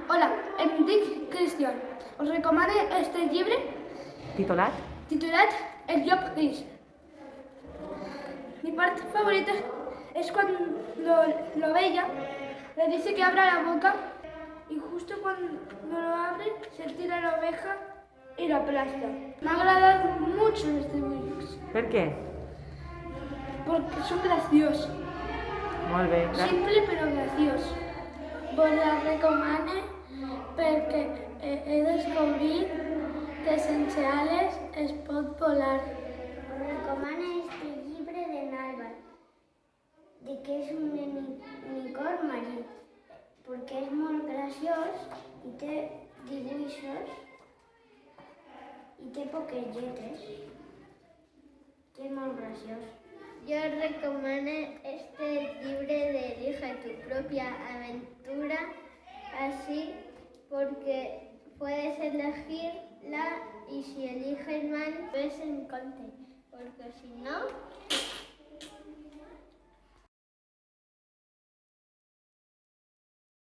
Hola, em dic Cristian. Us recomano este llibre Titulat? El llop gris. Mi parte favorita es cuando lo veía, le dice que abra la boca y justo cuando lo abre se tira la oveja y la aplasta. Me ha agradado mucho este libro Per què? porque son graciosos. Molt bé. Simple però graciós. Vos la recomane perquè he descobrit que sense ales es pot volar. Os recomano este llibre de Nalbar, de que és un unicorn marí, perquè és molt graciós i té dibuixos i té poques lletres, que és molt graciós. Yo recomiendo este libro de Elige tu propia aventura, así porque puedes elegirla y si eliges mal, ves en contra, porque si no,